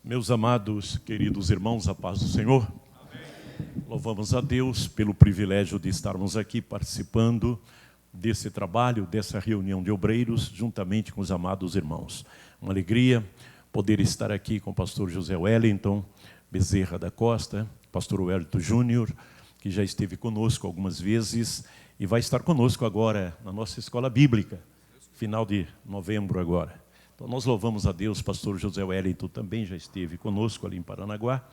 Meus amados, queridos irmãos, a paz do Senhor. Amém. Louvamos a Deus pelo privilégio de estarmos aqui participando desse trabalho, dessa reunião de obreiros, juntamente com os amados irmãos. Uma alegria poder estar aqui com o pastor José Wellington Bezerra da Costa, pastor Wellington Júnior, que já esteve conosco algumas vezes e vai estar conosco agora na nossa escola bíblica, final de novembro agora. Então, nós louvamos a Deus, pastor José Wellington também já esteve conosco ali em Paranaguá,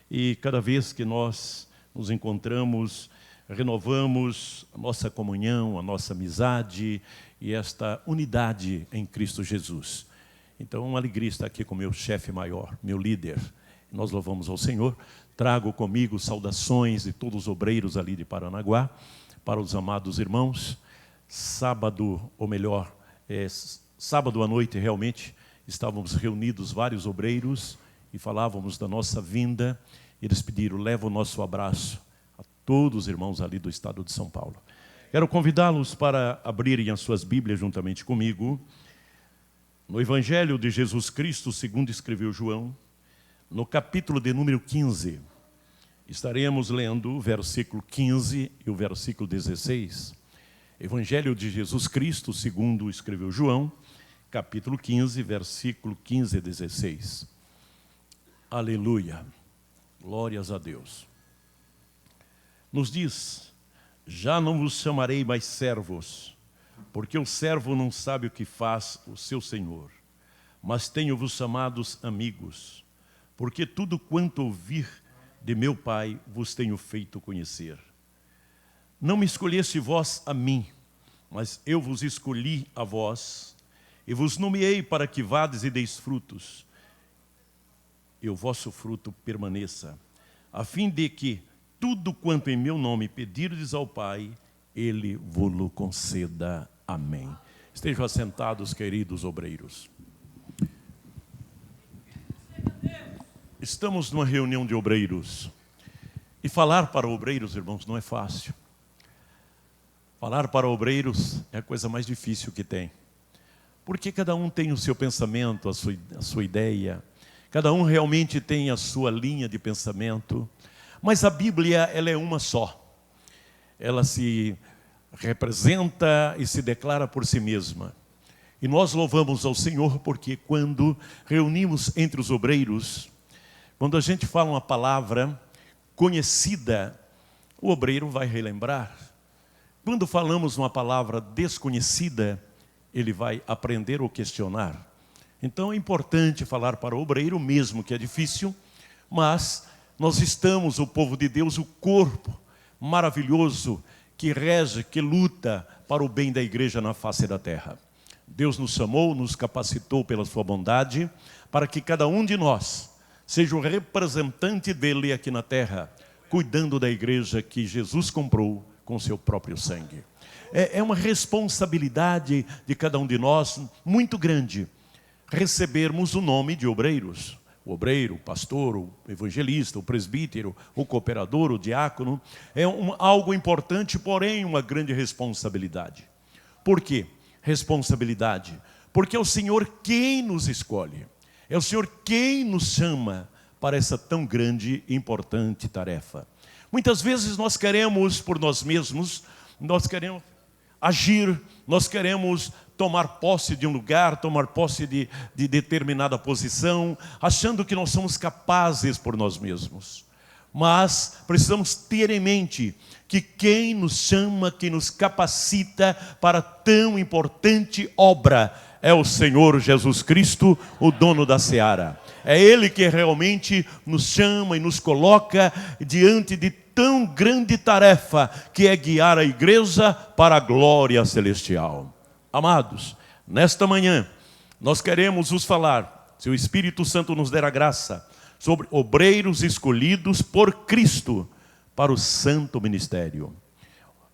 e cada vez que nós nos encontramos, renovamos a nossa comunhão, a nossa amizade e esta unidade em Cristo Jesus. Então, é uma alegria estar aqui com o meu chefe maior, meu líder. Nós louvamos ao Senhor. Trago comigo saudações de todos os obreiros ali de Paranaguá, para os amados irmãos. Sábado, ou melhor, sábado à noite, realmente, estávamos reunidos vários obreiros e falávamos da nossa vinda. Eles pediram, leva o nosso abraço a todos os irmãos ali do estado de São Paulo. Quero convidá-los para abrirem as suas Bíblias juntamente comigo, no Evangelho de Jesus Cristo, segundo escreveu João, no capítulo de número 15. Estaremos lendo o versículo 15 e o versículo 16. Evangelho de Jesus Cristo, segundo escreveu João, capítulo 15, versículo 15 e 16. Aleluia. Glórias a Deus. Nos diz, já não vos chamarei mais servos, porque o servo não sabe o que faz o seu senhor, mas tenho-vos chamados amigos, porque tudo quanto ouvir de meu Pai vos tenho feito conhecer. Não me escolheste vós a mim, mas eu vos escolhi a vós, e vos nomeei para que vades e deis frutos, e o vosso fruto permaneça, a fim de que tudo quanto em meu nome pedirdes ao Pai, Ele vos conceda. Amém. Estejam assentados, queridos obreiros. Estamos numa reunião de obreiros, e falar para obreiros, irmãos, não é fácil. Falar para obreiros é a coisa mais difícil que tem. Porque cada um tem o seu pensamento, a sua ideia. Cada um realmente tem a sua linha de pensamento. Mas a Bíblia, ela é uma só. Ela se representa e se declara por si mesma. E nós louvamos ao Senhor porque quando reunimos entre os obreiros, quando a gente fala uma palavra conhecida, o obreiro vai relembrar. Quando falamos uma palavra desconhecida, ele vai aprender ou questionar. Então é importante falar para o obreiro, mesmo que é difícil, mas nós estamos, o povo de Deus, o corpo maravilhoso que rege, que luta para o bem da igreja na face da terra. Deus nos chamou, nos capacitou pela sua bondade, para que cada um de nós seja o representante dele aqui na terra, cuidando da igreja que Jesus comprou com seu próprio sangue. É uma responsabilidade de cada um de nós muito grande, recebermos o nome de obreiros. O obreiro, o pastor, o evangelista, o presbítero, o cooperador, o diácono, é algo importante, porém uma grande responsabilidade. Por quê? Responsabilidade. Porque é o Senhor quem nos escolhe. É o Senhor quem nos chama para essa tão grande e importante tarefa. Muitas vezes nós queremos por nós mesmos, nós queremos agir, nós queremos tomar posse de um lugar, tomar posse de determinada posição, achando que nós somos capazes por nós mesmos. Mas precisamos ter em mente que quem nos chama, quem nos capacita para tão importante obra é o Senhor Jesus Cristo, o dono da seara. É Ele que realmente nos chama e nos coloca diante de tão grande tarefa, que é guiar a igreja para a glória celestial. Amados, nesta manhã, nós queremos vos falar, se o Espírito Santo nos der a graça, sobre obreiros escolhidos por Cristo para o santo ministério.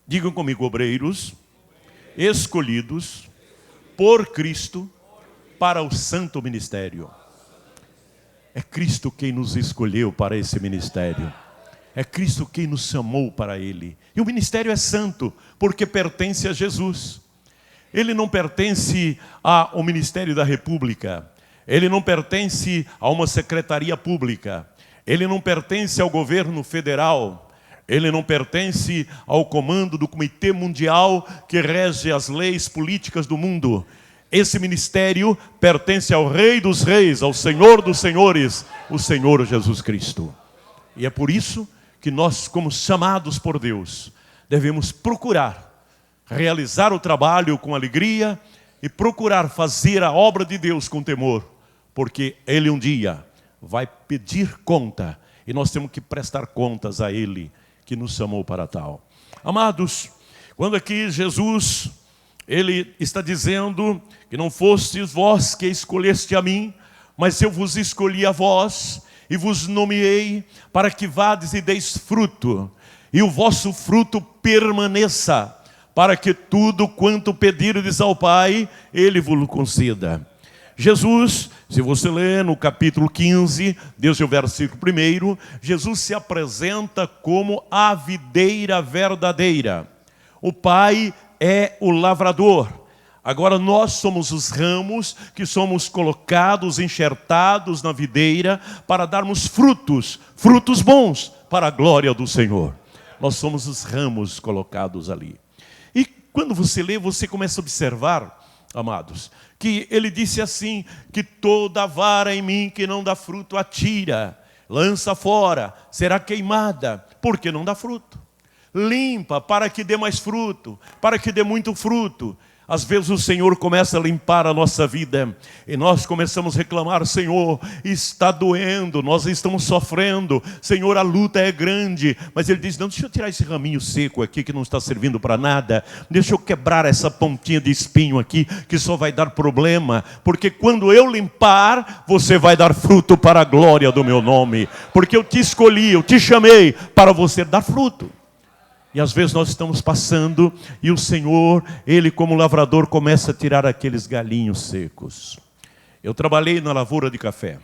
Digam comigo, obreiros escolhidos por Cristo para o santo ministério. É Cristo quem nos escolheu para esse ministério. É Cristo quem nos chamou para Ele. E o ministério é santo, porque pertence a Jesus. Ele não pertence ao Ministério da República. ele não pertence a uma secretaria pública, ele não pertence ao governo federal, ele não pertence ao comando do Comitê Mundial que rege as leis políticas do mundo. Esse ministério pertence ao Rei dos Reis, ao Senhor dos Senhores, o Senhor Jesus Cristo. E é por isso que nós, como chamados por Deus, devemos procurar realizar o trabalho com alegria e procurar fazer a obra de Deus com temor, porque Ele um dia vai pedir conta e nós temos que prestar contas a Ele que nos chamou para tal. Amados, quando aqui Jesus, Ele está dizendo que não fostes vós que escolheste a mim, mas eu vos escolhi a vós e vos nomeei para que vades e deis fruto, e o vosso fruto permaneça, para que tudo quanto pedirdes ao Pai, Ele vos conceda. Jesus, se você ler no capítulo 15, desde o versículo 1, Jesus se apresenta como a videira verdadeira. O Pai é o lavrador. Agora nós somos os ramos que somos colocados, enxertados na videira para darmos frutos, frutos bons para a glória do Senhor. Nós somos os ramos colocados ali. E quando você lê, você começa a observar, amados, que ele disse assim, que toda vara em mim que não dá fruto atira, lança fora, será queimada, porque não dá fruto. Limpa para que dê mais fruto, para que dê muito fruto. Às vezes o Senhor começa a limpar a nossa vida e nós começamos a reclamar: Senhor, está doendo, nós estamos sofrendo, Senhor, a luta é grande. Mas Ele diz: não, deixa eu tirar esse raminho seco aqui que não está servindo para nada, deixa eu quebrar essa pontinha de espinho aqui que só vai dar problema, porque quando eu limpar, você vai dar fruto para a glória do meu nome, porque eu te escolhi, eu te chamei para você dar fruto. E às vezes nós estamos passando e o Senhor, Ele como lavrador, começa a tirar aqueles galinhos secos. Eu trabalhei na lavoura de café.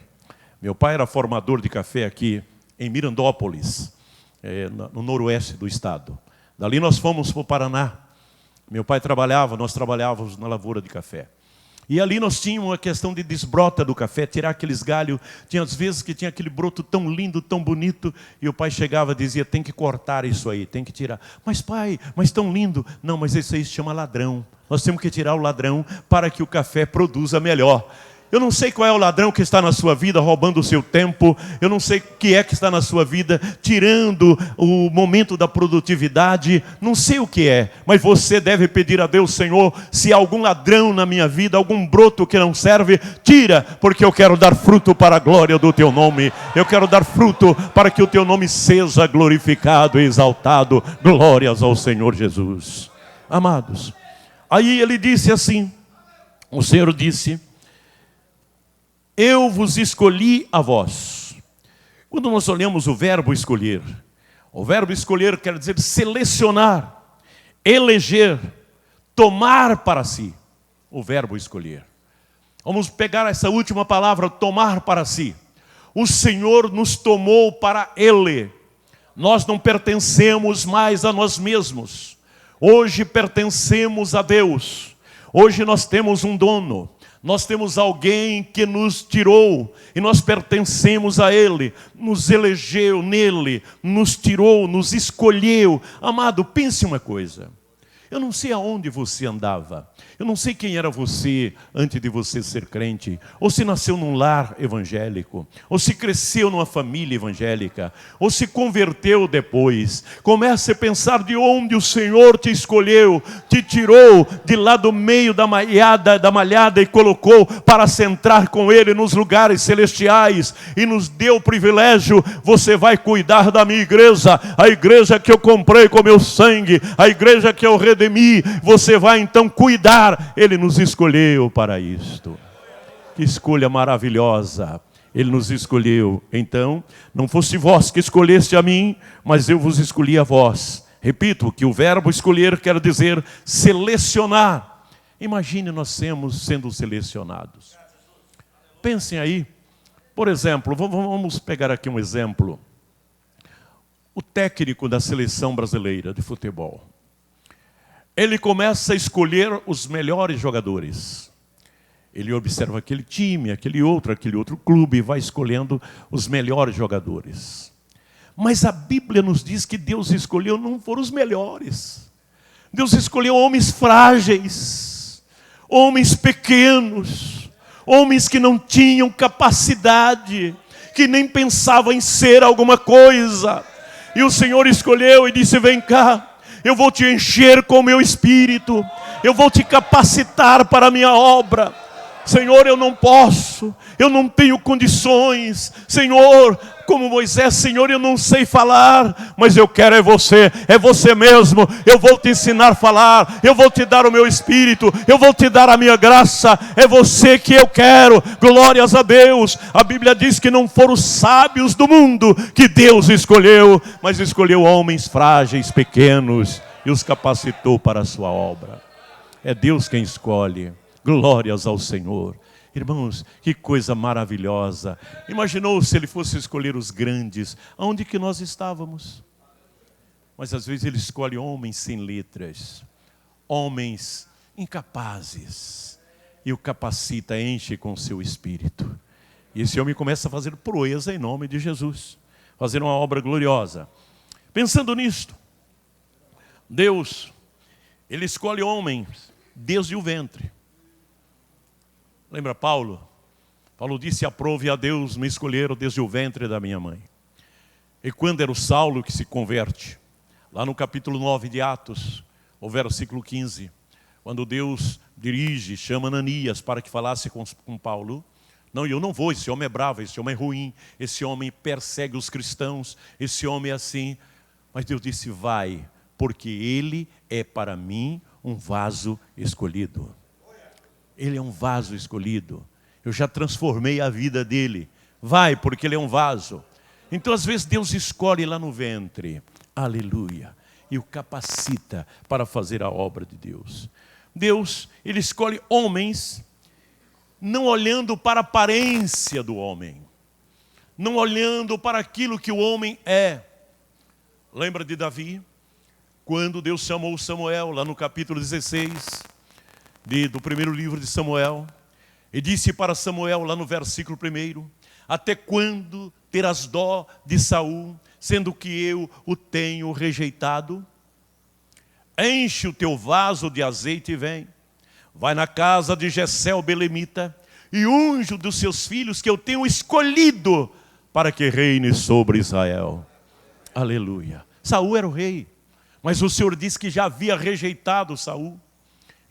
Meu pai era formador de café aqui em Mirandópolis, no noroeste do estado. Dali nós fomos para o Paraná. Meu pai trabalhava, nós trabalhávamos na lavoura de café. E ali nós tínhamos a questão de desbrota do café, tirar aqueles galhos. Tinha às vezes que tinha aquele broto tão lindo, tão bonito, e o pai chegava e dizia: tem que cortar isso aí, tem que tirar. Mas pai, mas tão lindo. Não, mas isso aí se chama ladrão. Nós temos que tirar o ladrão para que o café produza melhor. Eu não sei qual é o ladrão que está na sua vida roubando o seu tempo. Eu não sei o que é que está na sua vida tirando o momento da produtividade. Não sei o que é, mas você deve pedir a Deus: Senhor, se há algum ladrão na minha vida, algum broto que não serve, tira, porque eu quero dar fruto para a glória do Teu nome. Eu quero dar fruto para que o Teu nome seja glorificado e exaltado. Glórias ao Senhor Jesus. Amados, aí ele disse assim, o Senhor disse: eu vos escolhi a vós. Quando nós olhamos o verbo escolher quer dizer selecionar, eleger, tomar para si. O verbo escolher. Vamos pegar essa última palavra, tomar para si. O Senhor nos tomou para Ele. Nós não pertencemos mais a nós mesmos. Hoje pertencemos a Deus. Hoje nós temos um dono. Nós temos alguém que nos tirou e nós pertencemos a Ele, nos elegeu nele, nos tirou, nos escolheu. Amado, pense uma coisa. Eu não sei aonde você andava. Eu não sei quem era você antes de você ser crente. Ou se nasceu num lar evangélico. Ou se cresceu numa família evangélica. Ou se converteu depois. Comece a pensar de onde o Senhor te escolheu. Te tirou de lá do meio da malhada e colocou para centrar com Ele nos lugares celestiais. E nos deu o privilégio. Você vai cuidar da minha igreja. A igreja que eu comprei com meu sangue. A igreja que eu redimi. Você vai então cuidar. Ele nos escolheu para isto. Que escolha maravilhosa. Ele nos escolheu. Então, não fosse vós que escolheste a mim, mas eu vos escolhi a vós. Repito que o verbo escolher quer dizer selecionar. Imagine nós sendo selecionados. Pensem aí. Por exemplo, vamos pegar aqui um exemplo. O técnico da seleção brasileira de futebol. Ele começa a escolher os melhores jogadores. Ele observa aquele time, aquele outro clube e vai escolhendo os melhores jogadores. Mas a Bíblia nos diz que Deus escolheu não foram os melhores. Deus escolheu homens frágeis, homens pequenos, homens que não tinham capacidade, que nem pensavam em ser alguma coisa. E o Senhor escolheu e disse: vem cá, eu vou te encher com o meu espírito, eu vou te capacitar para a minha obra. Senhor, eu não posso, eu não tenho condições. Senhor, como Moisés, Senhor, eu não sei falar, mas eu quero é você mesmo. Eu vou te ensinar a falar, eu vou te dar o meu espírito, eu vou te dar a minha graça. É você que eu quero. Glórias a Deus. A Bíblia diz que não foram os sábios do mundo que Deus escolheu, mas escolheu homens frágeis, pequenos, e os capacitou para a sua obra. É Deus quem escolhe. Glórias ao Senhor. Irmãos, que coisa maravilhosa. Imaginou se Ele fosse escolher os grandes, aonde que nós estávamos? Mas às vezes Ele escolhe homens sem letras, homens incapazes, e o capacita, enche com o seu espírito. E esse homem começa a fazer proeza em nome de Jesus, fazer uma obra gloriosa. Pensando nisto, Deus, Ele escolhe homens desde o ventre. Lembra Paulo? Paulo disse: aprove a Deus me escolher desde o ventre da minha mãe. E quando era o Saulo que se converte, lá no capítulo 9 de Atos, o versículo 15, quando Deus dirige, chama Ananias para que falasse com Paulo. Não, eu não vou, esse homem é bravo, esse homem é ruim, esse homem persegue os cristãos, esse homem é assim. Mas Deus disse: vai, porque ele é para mim um vaso escolhido. Ele é um vaso escolhido. Eu já transformei a vida dele. Vai, porque ele é um vaso. Então, às vezes, Deus escolhe lá no ventre. Aleluia. E o capacita para fazer a obra de Deus. Deus, Ele escolhe homens, não olhando para a aparência do homem. Não olhando para aquilo que o homem é. Lembra de Davi? Quando Deus chamou Samuel, lá no capítulo 16... do primeiro livro de Samuel, e disse para Samuel, lá no versículo 1, até quando terás dó de Saul, sendo que eu o tenho rejeitado? Enche o teu vaso de azeite e vem. Vai na casa de Jessé o belemita, e unge dos seus filhos que eu tenho escolhido, para que reine sobre Israel. Aleluia. Saul era o rei, mas o Senhor disse que já havia rejeitado Saul.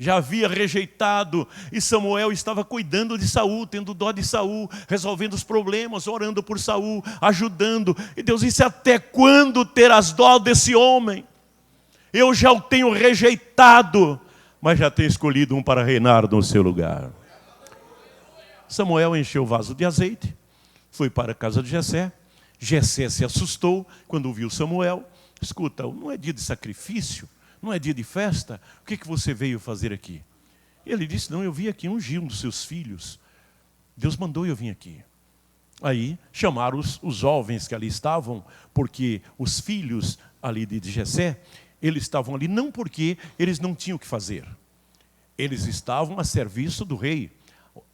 Já havia rejeitado, e Samuel estava cuidando de Saul, tendo dó de Saul, resolvendo os problemas, orando por Saul, ajudando. E Deus disse: até quando terás dó desse homem? Eu já o tenho rejeitado, mas já tenho escolhido um para reinar no seu lugar. Samuel encheu o vaso de azeite, foi para a casa de Jessé. Jessé se assustou quando viu Samuel. Escuta, não é dia de sacrifício? Não é dia de festa? O que você veio fazer aqui? Ele disse: não, eu vim aqui ungir um dos seus filhos. Deus mandou eu vim aqui. Aí chamaram os jovens que ali estavam, porque os filhos ali de Jessé, eles estavam ali não porque eles não tinham o que fazer. Eles estavam a serviço do rei.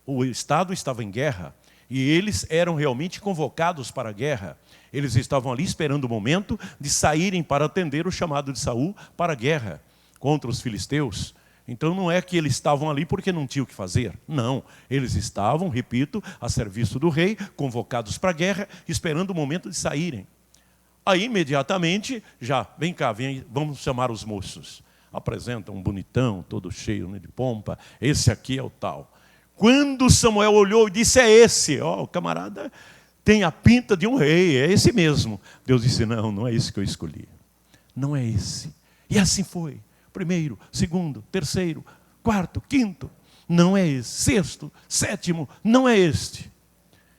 O estado estava em guerra. E eles eram realmente convocados para a guerra. Eles estavam ali esperando o momento de saírem para atender o chamado de Saul para a guerra contra os filisteus. Então não é que eles estavam ali porque não tinham o que fazer. Não, eles estavam, repito, a serviço do rei, convocados para a guerra, esperando o momento de saírem. Aí imediatamente, vem cá, vamos chamar os moços. Apresentam um bonitão, todo cheio de pompa. Esse aqui é o tal. Quando Samuel olhou e disse: é esse, o camarada tem a pinta de um rei, é esse mesmo. Deus disse: não, não é esse que eu escolhi. Não é esse. E assim foi. Primeiro, segundo, terceiro, quarto, quinto. Não é esse. Sexto, sétimo, não é este.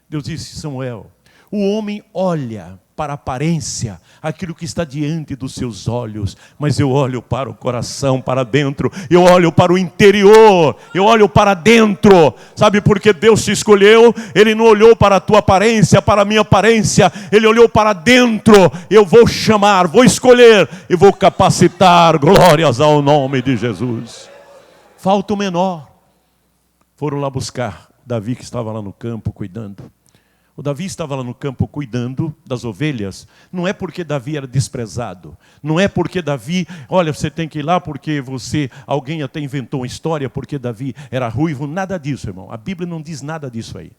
Deus disse: Samuel, o homem olha para a aparência, aquilo que está diante dos seus olhos, mas eu olho para o coração, para dentro, eu olho para o interior, eu olho para dentro. Sabe por que Deus te escolheu? Ele não olhou para a tua aparência, para a minha aparência, Ele olhou para dentro. Eu vou chamar, vou escolher e vou capacitar. Glórias ao nome de Jesus. Falta o menor. Foram lá buscar Davi, que estava lá no campo cuidando. O Davi estava lá no campo cuidando das ovelhas. Não é porque Davi era desprezado. Não é porque Davi, olha, você tem que ir lá porque alguém até inventou uma história porque Davi era ruivo. Nada disso, irmão. A Bíblia não diz nada disso aí.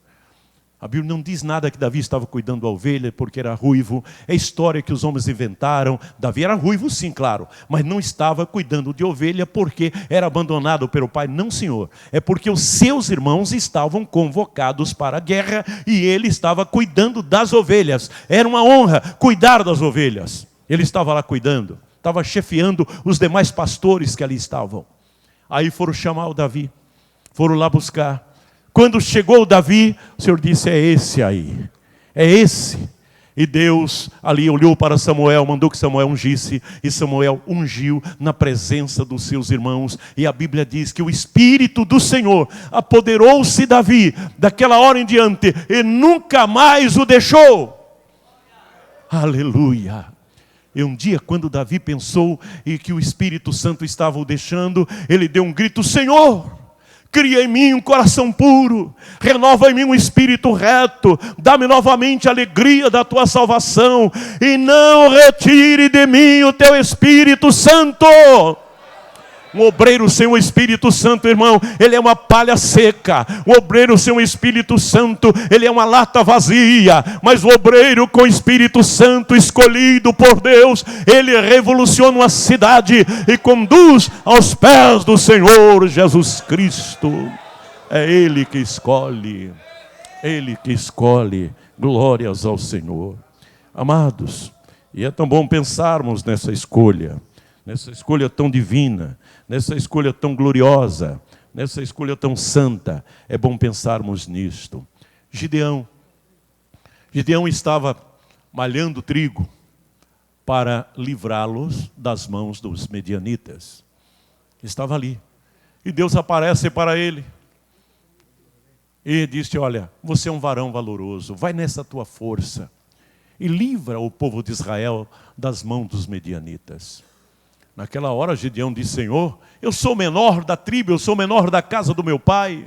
A Bíblia não diz nada que Davi estava cuidando da ovelha porque era ruivo. É história que os homens inventaram. Davi era ruivo sim, claro. Mas não estava cuidando de ovelha porque era abandonado pelo pai. Não, senhor. É porque os seus irmãos estavam convocados para a guerra e ele estava cuidando das ovelhas. Era uma honra cuidar das ovelhas. Ele estava lá cuidando. Estava chefiando os demais pastores que ali estavam. Aí foram chamar o Davi. Foram lá buscar. Quando chegou o Davi, o Senhor disse, é esse aí, é esse. E Deus ali olhou para Samuel, mandou que Samuel ungisse, e Samuel ungiu na presença dos seus irmãos. E a Bíblia diz que o Espírito do Senhor apoderou-se de Davi, daquela hora em diante, e nunca mais o deixou. Aleluia. E um dia, quando Davi pensou e que o Espírito Santo estava o deixando, ele deu um grito, Senhor, cria em mim um coração puro, renova em mim um espírito reto, dá-me novamente a alegria da tua salvação, e não retire de mim o teu Espírito Santo. Um obreiro sem o Espírito Santo, irmão, ele é uma palha seca. Um obreiro sem o Espírito Santo, ele é uma lata vazia. Mas o obreiro com o Espírito Santo, escolhido por Deus, ele revoluciona uma cidade e conduz aos pés do Senhor Jesus Cristo. É Ele que escolhe. Ele que escolhe. Glórias ao Senhor. Amados, e é tão bom pensarmos nessa escolha tão divina, nessa escolha tão gloriosa, nessa escolha tão santa. É bom pensarmos nisto. Gideão estava malhando trigo para livrá-los das mãos dos medianitas. Estava ali. E Deus aparece para ele e disse, olha, você é um varão valoroso, vai nessa tua força e livra o povo de Israel das mãos dos medianitas. Naquela hora Gideão disse, Senhor, eu sou o menor da tribo, eu sou o menor da casa do meu pai.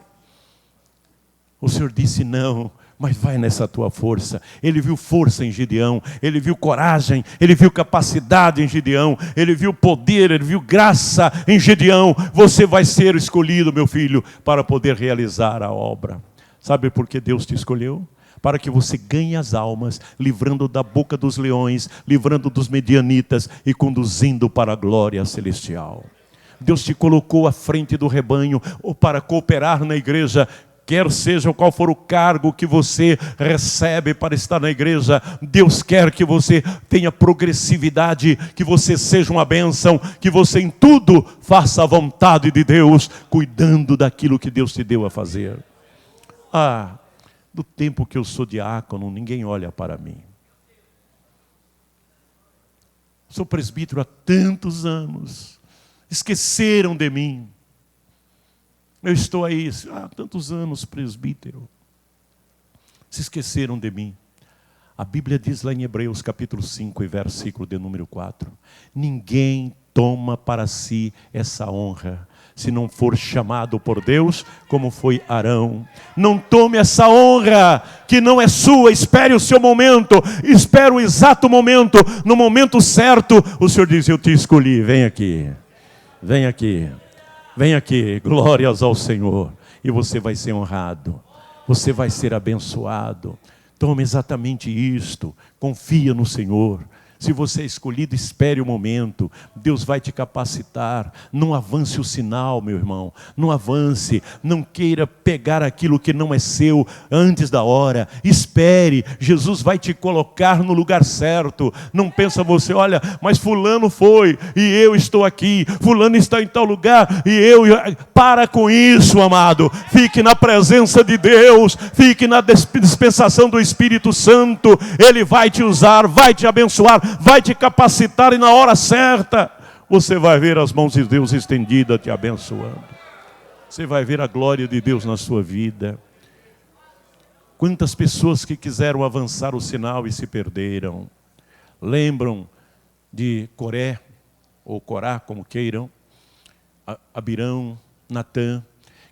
O Senhor disse, não, mas vai nessa tua força. Ele viu força em Gideão, ele viu coragem, ele viu capacidade em Gideão, ele viu poder, ele viu graça em Gideão. Você vai ser escolhido, meu filho, para poder realizar a obra. Sabe por que Deus te escolheu? Para que você ganhe as almas, livrando da boca dos leões, livrando dos medianitas e conduzindo para a glória celestial. Deus te colocou à frente do rebanho ou para cooperar na igreja, quer seja qual for o cargo que você recebe para estar na igreja. Deus quer que você tenha progressividade, que você seja uma bênção, que você em tudo faça a vontade de Deus, cuidando daquilo que Deus te deu a fazer. Do tempo que eu sou diácono, ninguém olha para mim. Sou presbítero há tantos anos. Esqueceram de mim. Eu estou aí há tantos anos presbítero. Se esqueceram de mim. A Bíblia diz lá em Hebreus capítulo 5 e versículo de número 4. Ninguém toma para si essa honra, se não for chamado por Deus, como foi Arão. Não tome essa honra, que não é sua. Espere o seu momento, espere o exato momento. No momento certo, o Senhor diz, eu te escolhi, vem aqui, vem aqui, vem aqui, glórias ao Senhor. E você vai ser honrado, você vai ser abençoado. Tome exatamente isto, confia no Senhor. Se você é escolhido, espere o momento. Deus vai te capacitar. Não avance o sinal, meu irmão. Não avance. Não queira pegar aquilo que não é seu antes da hora. Espere. Jesus vai te colocar no lugar certo. Não pensa você, olha, mas fulano foi e eu estou aqui. Fulano está em tal lugar e eu... Para com isso, amado. Fique na presença de Deus. Fique na dispensação do Espírito Santo. Ele vai te usar, vai te abençoar, vai te capacitar, e na hora certa você vai ver as mãos de Deus estendidas te abençoando. Você vai ver a glória de Deus na sua vida. Quantas pessoas que quiseram avançar o sinal e se perderam. Lembram de Coré, ou Corá, como queiram, Abirão, Natã,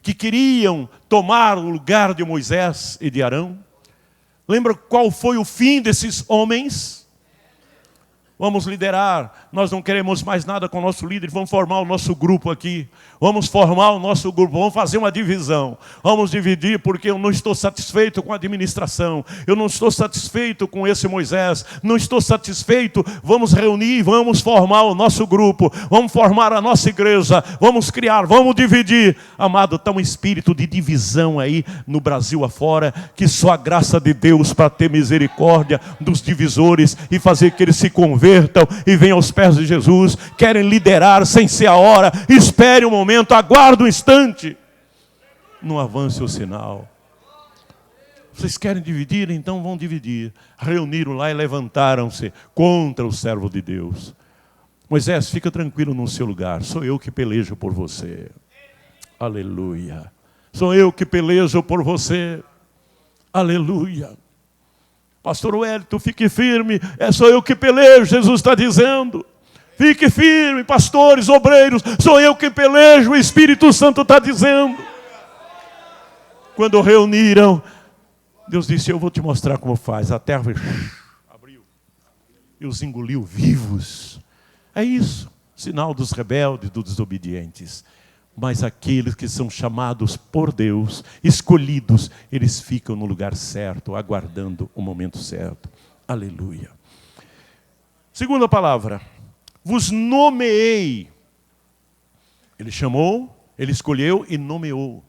que queriam tomar o lugar de Moisés e de Arão? Lembra qual foi o fim desses homens? Vamos liderar, nós não queremos mais nada com o nosso líder, vamos formar o nosso grupo aqui. Vamos formar o nosso grupo, vamos fazer uma divisão. Vamos dividir porque eu não estou satisfeito com a administração. Eu não estou satisfeito com esse Moisés. Não estou satisfeito, vamos reunir, vamos formar o nosso grupo. Vamos formar a nossa igreja, vamos criar, vamos dividir. Amado, está um espírito de divisão aí no Brasil afora, que só a graça de Deus para ter misericórdia dos divisores e fazer que eles se convertam e venham aos pés de Jesus. Querem liderar sem ser a hora. Espere um momento, aguarde um instante. Não avance o sinal. Vocês querem dividir? Então vão dividir. Reuniram lá e levantaram-se contra o servo de Deus. Moisés, fica tranquilo no seu lugar. Sou eu que pelejo por você. Aleluia. Sou eu que pelejo por você. Aleluia. Pastor Wellington, fique firme, sou eu que pelejo, Jesus está dizendo. Fique firme, pastores, obreiros, sou eu que pelejo, o Espírito Santo está dizendo. Quando reuniram, Deus disse, eu vou te mostrar como faz. A terra abriu e os engoliu vivos. É isso, sinal dos rebeldes, dos desobedientes. Mas aqueles que são chamados por Deus, escolhidos, eles ficam no lugar certo, aguardando o momento certo. Aleluia. Segunda palavra, vos nomeei. Ele chamou, ele escolheu e nomeou.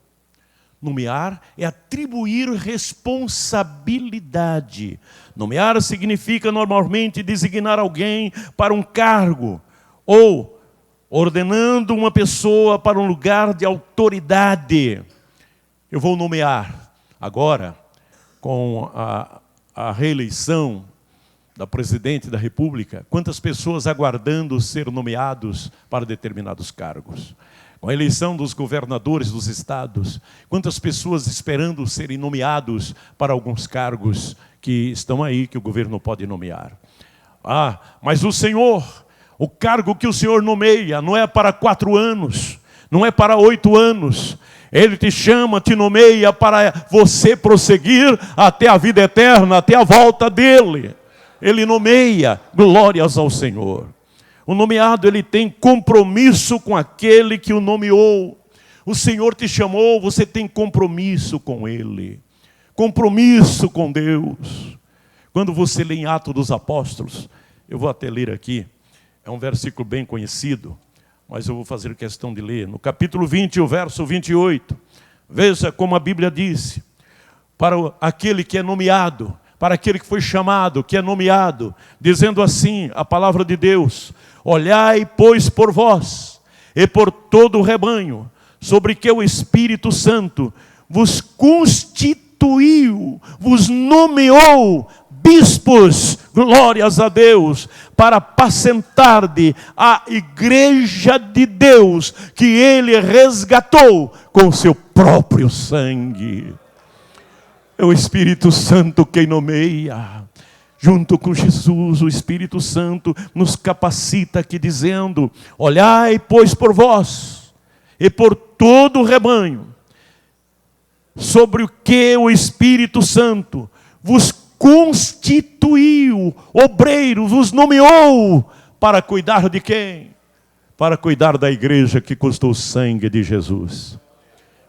Nomear é atribuir responsabilidade. Nomear significa normalmente designar alguém para um cargo ou ordenando uma pessoa para um lugar de autoridade. Eu vou nomear agora, com a reeleição da presidente da República, quantas pessoas aguardando ser nomeados para determinados cargos. Com a eleição dos governadores dos estados, quantas pessoas esperando serem nomeados para alguns cargos que estão aí, que o governo pode nomear. Mas o Senhor, o cargo que o Senhor nomeia não é para 4 anos, não é para 8 anos. Ele te chama, te nomeia para você prosseguir até a vida eterna, até a volta dele. Ele nomeia, glórias ao Senhor. O nomeado, ele tem compromisso com aquele que o nomeou. O Senhor te chamou, você tem compromisso com ele. Compromisso com Deus. Quando você lê em Atos dos Apóstolos, eu vou até ler aqui, é um versículo bem conhecido, mas eu vou fazer questão de ler. No capítulo 20, o verso 28. Veja como a Bíblia disse. Para aquele que é nomeado, para aquele que foi chamado, que é nomeado, dizendo assim, a palavra de Deus: olhai, pois, por vós e por todo o rebanho, sobre que o Espírito Santo vos constituiu, vos nomeou bispos, glórias a Deus, para apacentarde a igreja de Deus, que Ele resgatou com o seu próprio sangue. É o Espírito Santo quem nomeia. Junto com Jesus, o Espírito Santo nos capacita aqui dizendo: olhai, pois, por vós e por todo o rebanho, sobre o que o Espírito Santo vos constituiu, obreiro, vos nomeou, para cuidar de quem? Para cuidar da igreja que custou o sangue de Jesus.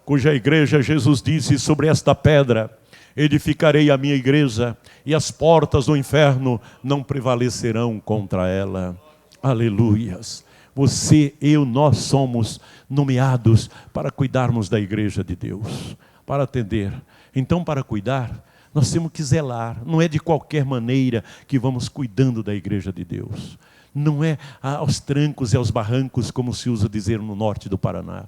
Cuja igreja Jesus disse: sobre esta pedra edificarei a minha igreja, e as portas do inferno não prevalecerão contra ela. Aleluias. Você, eu, nós somos nomeados para cuidarmos da igreja de Deus, para atender. Então, para cuidar, nós temos que zelar. Não é de qualquer maneira que vamos cuidando da igreja de Deus. Não é aos trancos e aos barrancos, como se usa dizer no norte do Paraná.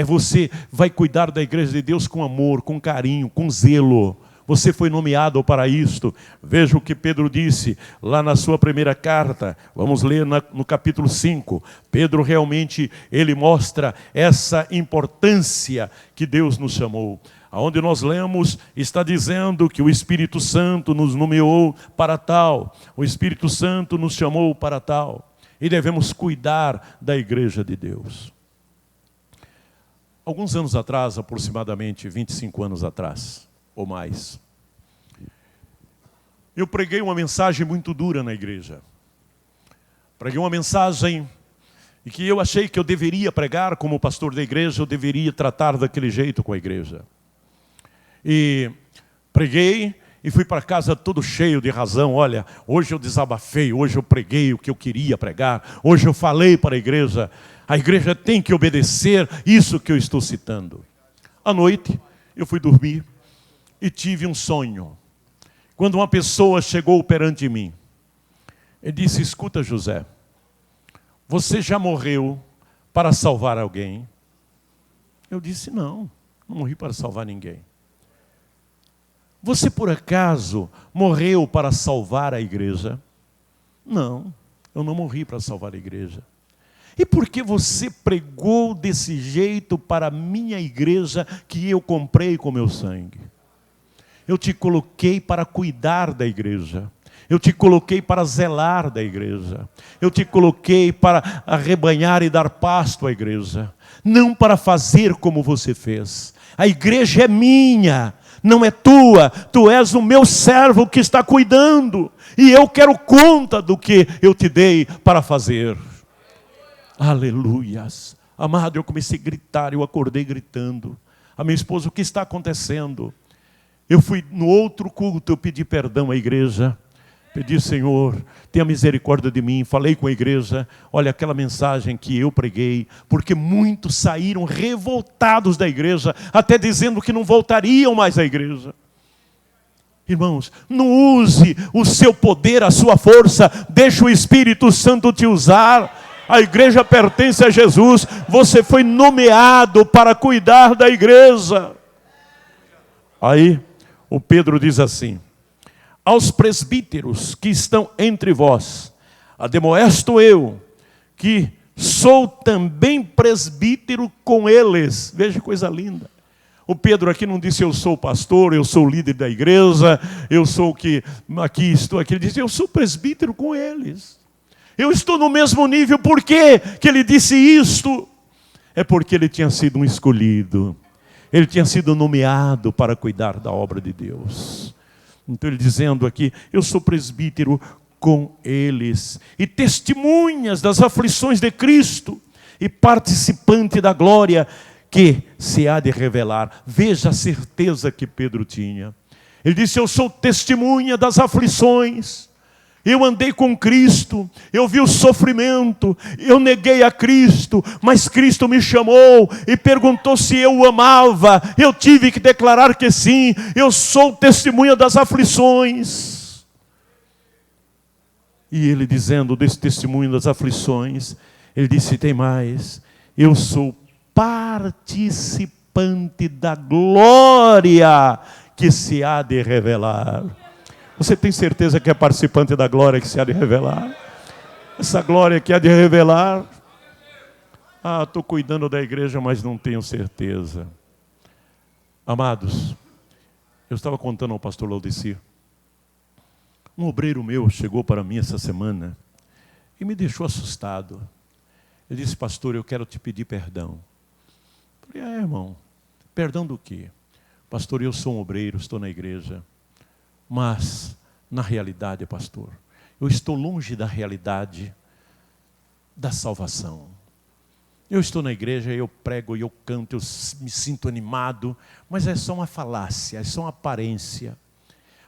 Você vai cuidar da igreja de Deus com amor, com carinho, com zelo. Você foi nomeado para isto. Veja o que Pedro disse lá na sua primeira carta. Vamos ler no capítulo 5. Pedro realmente, ele mostra essa importância que Deus nos chamou. Aonde nós lemos, está dizendo que o Espírito Santo nos nomeou para tal. O Espírito Santo nos chamou para tal. E devemos cuidar da igreja de Deus. alguns anos atrás, aproximadamente 25 anos atrás, ou mais, eu preguei uma mensagem muito dura na igreja. Preguei uma mensagem e que eu achei que eu deveria pregar como pastor da igreja, eu deveria tratar daquele jeito com a igreja. E preguei e fui para casa todo cheio de razão. Olha, hoje eu desabafei, hoje eu preguei o que eu queria pregar, hoje eu falei para a igreja tem que obedecer isso que eu estou citando. À noite, eu fui dormir e tive um sonho. Quando uma pessoa chegou perante mim, ele disse: escuta, José, você já morreu para salvar alguém? Eu disse: não morri para salvar ninguém. Você por acaso morreu para salvar a igreja? Não, eu não morri para salvar a igreja. E por que você pregou desse jeito para a minha igreja que eu comprei com meu sangue? Eu te coloquei para cuidar da igreja. Eu te coloquei para zelar da igreja. Eu te coloquei para arrebanhar e dar pasto à igreja. Não para fazer como você fez. A igreja é minha, não é tua. Tu és o meu servo que está cuidando. E eu quero conta do que eu te dei para fazer. Aleluias. Amado, eu comecei a gritar, eu acordei gritando. A minha esposa: o que está acontecendo? Eu fui no outro culto, eu pedi perdão à igreja. Pedi: Senhor, tenha misericórdia de mim. Falei com a igreja: olha, aquela mensagem que eu preguei, porque muitos saíram revoltados da igreja, até dizendo que não voltariam mais à igreja. Irmãos, não use o seu poder, a sua força, deixa o Espírito Santo te usar. A igreja pertence a Jesus, você foi nomeado para cuidar da igreja. Aí, o Pedro diz assim: aos presbíteros que estão entre vós, admoesto eu, que sou também presbítero com eles. Veja que coisa linda. O Pedro aqui não disse: eu sou pastor, eu sou líder da igreja, eu sou o que aqui estou aqui. Ele disse: eu sou presbítero com eles. Eu estou no mesmo nível. Por quê que ele disse isto? É porque ele tinha sido um escolhido. Ele tinha sido nomeado para cuidar da obra de Deus. Então ele dizendo aqui: eu sou presbítero com eles, e testemunhas das aflições de Cristo, e participante da glória que se há de revelar. Veja a certeza que Pedro tinha. Ele disse: eu sou testemunha das aflições. Eu andei com Cristo, eu vi o sofrimento, eu neguei a Cristo, mas Cristo me chamou e perguntou se eu o amava. Eu tive que declarar que sim. Eu sou testemunha das aflições. E ele dizendo desse testemunho das aflições, ele disse: tem mais, eu sou participante da glória que se há de revelar. Você tem certeza que é participante da glória que se há de revelar? Essa glória que há de revelar. Estou cuidando da igreja, mas não tenho certeza. Amados, eu estava contando ao pastor Laudecir. Um obreiro meu chegou para mim essa semana e me deixou assustado. Ele disse: pastor, eu quero te pedir perdão. Eu falei: irmão, perdão do quê? Pastor, eu sou um obreiro, estou na igreja. Mas, na realidade, pastor, eu estou longe da realidade da salvação. Eu estou na igreja, eu prego, eu canto, eu me sinto animado, mas é só uma falácia, é só uma aparência.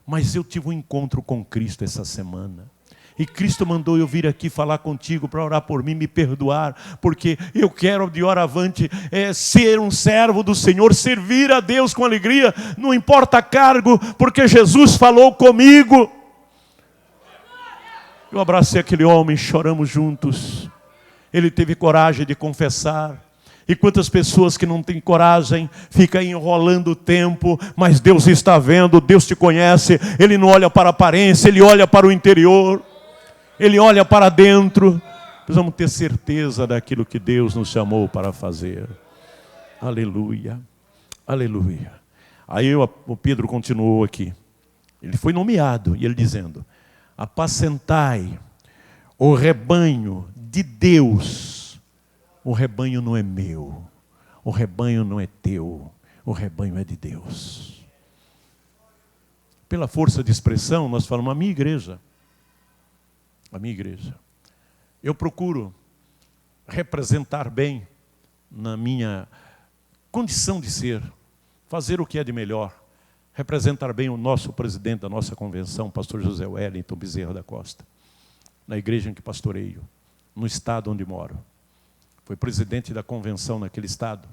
Mas eu tive um encontro com Cristo essa semana. E Cristo mandou eu vir aqui falar contigo para orar por mim, me perdoar, porque eu quero de hora avante ser um servo do Senhor, servir a Deus com alegria, não importa cargo, porque Jesus falou comigo. Eu abracei aquele homem, choramos juntos. Ele teve coragem de confessar. E quantas pessoas que não têm coragem, ficam enrolando o tempo, mas Deus está vendo, Deus te conhece. Ele não olha para a aparência, Ele olha para o interior. Ele olha para dentro. Precisamos ter certeza daquilo que Deus nos chamou para fazer. Aleluia, aleluia. Aí o Pedro continuou aqui. Ele foi nomeado, e ele dizendo: apacentai o rebanho de Deus. O rebanho não é meu. O rebanho não é teu, o rebanho é de Deus. Pela força de expressão, nós falamos a minha igreja. A minha igreja. Eu procuro representar bem na minha condição de ser, fazer o que é de melhor, representar bem o nosso presidente da nossa convenção, pastor José Wellington Bezerra da Costa, na igreja em que pastoreio, no estado onde moro. Foi presidente da convenção naquele estado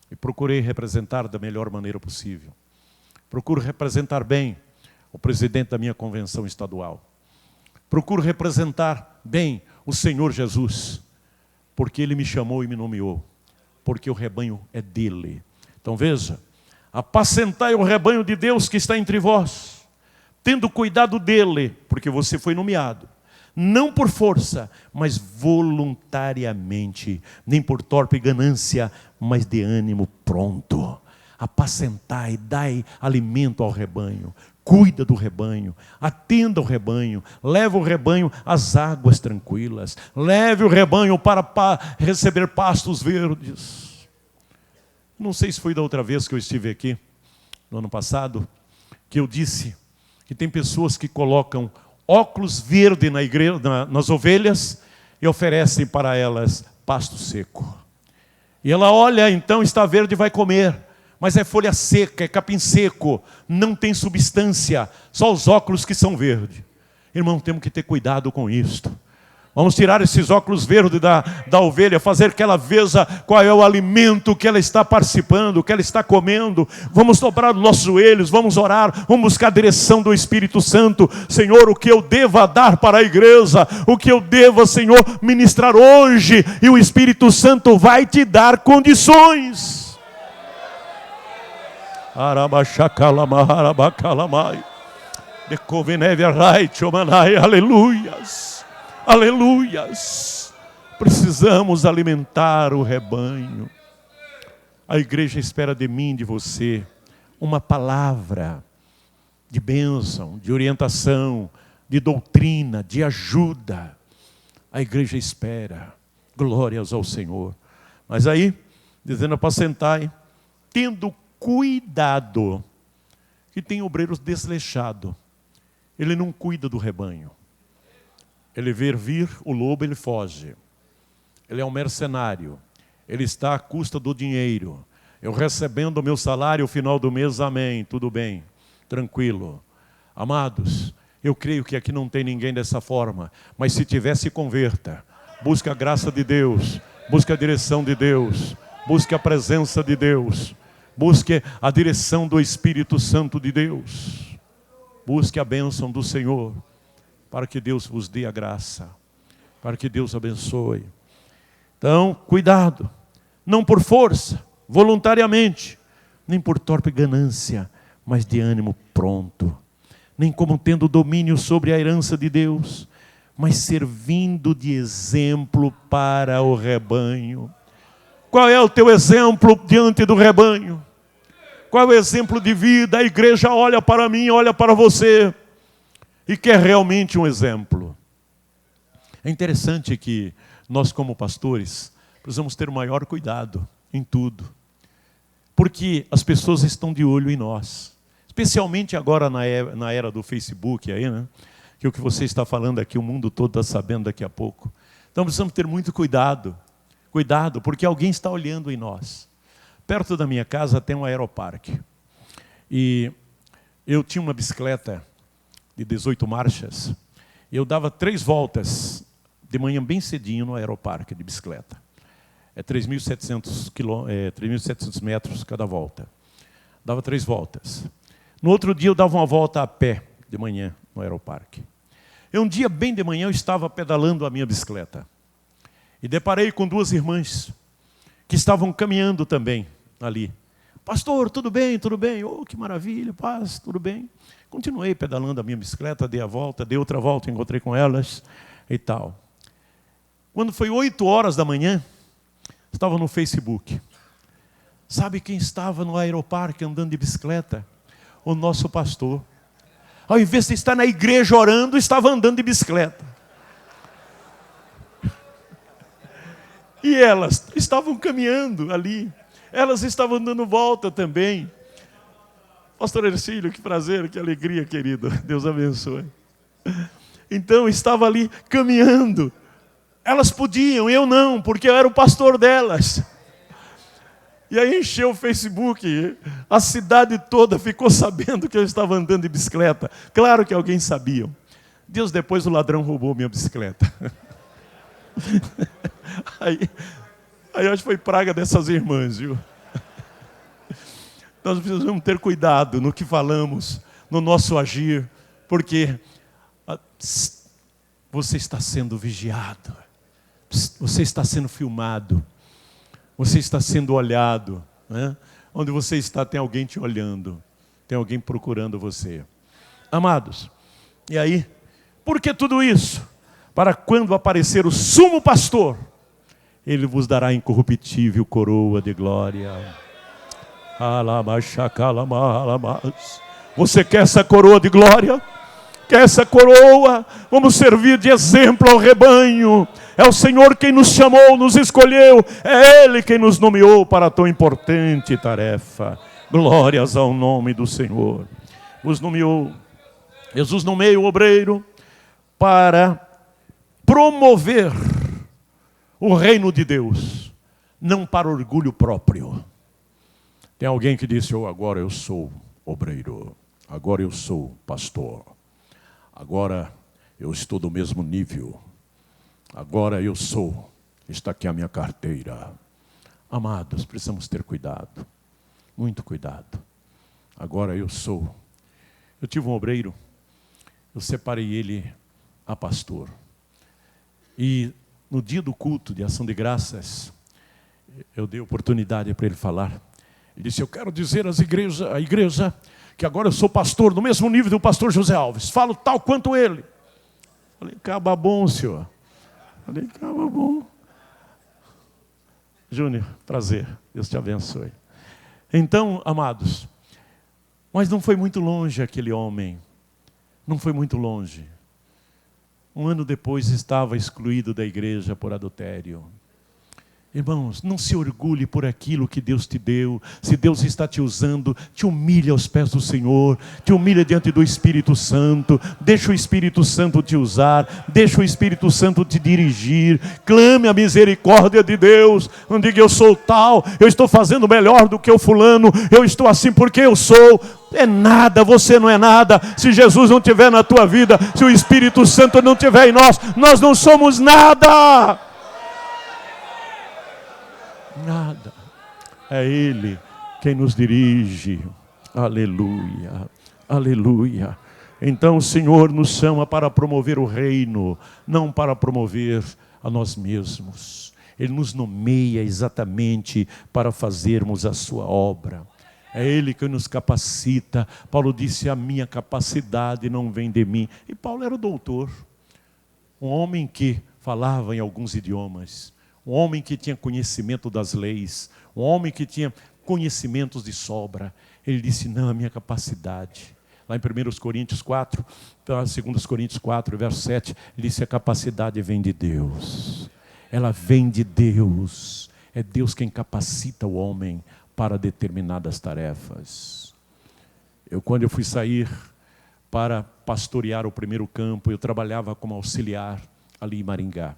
e procurei representar da melhor maneira possível. Procuro representar bem o presidente da minha convenção estadual. Procuro representar bem o Senhor Jesus, porque Ele me chamou e me nomeou, porque o rebanho é dEle. Então veja, apacentai o rebanho de Deus que está entre vós, tendo cuidado dEle, porque você foi nomeado, não por força, mas voluntariamente, nem por torpe ganância, mas de ânimo pronto. Apacentai, dai alimento ao rebanho, cuida do rebanho, atenda o rebanho, leva o rebanho às águas tranquilas, leve o rebanho para receber pastos verdes. Não sei se foi da outra vez que eu estive aqui, no ano passado, que eu disse que tem pessoas que colocam óculos verdes na igreja, nas ovelhas e oferecem para elas pasto seco. E ela olha, então está verde e vai comer. Mas é folha seca, é capim seco, não tem substância, só os óculos que são verdes. Irmão, temos que ter cuidado com isto. Vamos tirar esses óculos verdes da ovelha, fazer que ela veja qual é o alimento que ela está participando, que ela está comendo. Vamos dobrar os nossos joelhos, vamos orar, vamos buscar a direção do Espírito Santo. Senhor, o que eu deva dar para a igreja, o que eu deva, Senhor, ministrar hoje, e o Espírito Santo vai te dar condições. Aleluias, aleluias. Precisamos alimentar o rebanho. A igreja espera de mim, de você, uma palavra de bênção, de orientação, de doutrina, de ajuda. A igreja espera. Glórias ao Senhor. Mas aí, dizendo: apacentai, tendo cuidado, que tem obreiros desleixados. Ele não cuida do rebanho. Ele vê vir o lobo, ele foge. Ele é um mercenário. Ele está à custa do dinheiro. Eu recebendo o meu salário no final do mês, amém, tudo bem, tranquilo. Amados, eu creio que aqui não tem ninguém dessa forma, mas se tiver, se converta. Busque a graça de Deus, busque a direção de Deus, busque a presença de Deus. Busque a direção do Espírito Santo de Deus. Busque a bênção do Senhor, para que Deus vos dê a graça, para que Deus abençoe. Então, cuidado, não por força, voluntariamente, nem por torpe ganância, mas de ânimo pronto, nem como tendo domínio sobre a herança de Deus, mas servindo de exemplo para o rebanho. Qual é o teu exemplo diante do rebanho? Qual é o exemplo de vida? A igreja olha para mim, olha para você e quer realmente um exemplo. É interessante que nós, como pastores, precisamos ter o maior cuidado em tudo, porque as pessoas estão de olho em nós, especialmente agora na era do Facebook, aí, né? Que o que você está falando aqui, o mundo todo está sabendo daqui a pouco. Então precisamos ter muito cuidado. Cuidado, porque alguém está olhando em nós. Perto da minha casa tem um aeroparque. E eu tinha uma bicicleta de 18 marchas. E eu dava 3 voltas de manhã bem cedinho no aeroparque de bicicleta. É 3.700 metros cada volta. Dava 3 voltas. No outro dia eu dava uma volta a pé de manhã no aeroparque. E um dia bem de manhã eu estava pedalando a minha bicicleta. E deparei com 2 irmãs que estavam caminhando também ali. Pastor, tudo bem, tudo bem? Oh, que maravilha, paz, tudo bem. Continuei pedalando a minha bicicleta, dei a volta, dei outra volta, encontrei com elas e tal. Quando foi 8 horas da manhã, estava no Facebook. Sabe quem estava no aeroparque andando de bicicleta? O nosso pastor. Ao invés de estar na igreja orando, estava andando de bicicleta. E elas estavam caminhando ali. Elas estavam dando volta também. Pastor Ercílio, que prazer, que alegria, querido. Deus abençoe. Então, estava ali caminhando. Elas podiam, eu não, porque eu era o pastor delas. E aí encheu o Facebook, a cidade toda ficou sabendo que eu estava andando de bicicleta. Claro que alguém sabia. Deus, depois o ladrão roubou minha bicicleta. Aí acho que foi praga dessas irmãs, viu? Nós precisamos ter cuidado no que falamos, no nosso agir, porque você está sendo vigiado, você está sendo filmado, você está sendo olhado, né? Onde você está tem alguém te olhando, tem alguém procurando você. Amados, e aí, por que tudo isso? Para quando aparecer o sumo pastor, ele vos dará incorruptível coroa de glória. Você quer essa coroa de glória? Quer essa coroa? Vamos servir de exemplo ao rebanho. É o Senhor quem nos chamou, nos escolheu. É Ele quem nos nomeou para tão importante tarefa. Glórias ao nome do Senhor. Os nomeou. Jesus nomeia o obreiro para promover o reino de Deus, não para orgulho próprio. Tem alguém que disse, agora eu sou obreiro, agora eu sou pastor, agora eu estou do mesmo nível, agora eu sou, está aqui a minha carteira. Amados, precisamos ter cuidado, muito cuidado. Agora eu sou. Eu tive um obreiro, eu separei ele a pastor. E no dia do culto de ação de graças, eu dei oportunidade para ele falar. Ele disse, eu quero dizer à igreja que agora eu sou pastor, no mesmo nível do pastor José Alves. Falo tal quanto ele. Falei, acaba bom, senhor. Falei, acaba bom. Júnior, prazer. Deus te abençoe. Então, amados, mas não foi muito longe aquele homem. Não foi muito longe. Um ano depois estava excluído da igreja por adultério. Irmãos, não se orgulhe por aquilo que Deus te deu. Se Deus está te usando, te humilha aos pés do Senhor, te humilha diante do Espírito Santo, deixa o Espírito Santo te usar, deixa o Espírito Santo te dirigir, clame a misericórdia de Deus, não diga eu sou tal, eu estou fazendo melhor do que o fulano, eu estou assim porque eu sou. É nada, você não é nada. Se Jesus não estiver na tua vida, se o Espírito Santo não estiver em nós, nós não somos nada. Nada. É Ele quem nos dirige. Aleluia, aleluia. Então o Senhor nos chama para promover o reino, não para promover a nós mesmos. Ele nos nomeia exatamente para fazermos a sua obra. É Ele que nos capacita. Paulo disse, a minha capacidade não vem de mim. E Paulo era o doutor. Um homem que falava em alguns idiomas. Um homem que tinha conhecimento das leis, um homem que tinha conhecimentos de sobra. Ele disse, não, a minha capacidade. Lá em 1 Coríntios 4, 2 Coríntios 4, verso 7, ele disse, a capacidade vem de Deus. Ela vem de Deus. É Deus quem capacita o homem para determinadas tarefas. Quando eu fui sair para pastorear o primeiro campo, eu trabalhava como auxiliar ali em Maringá.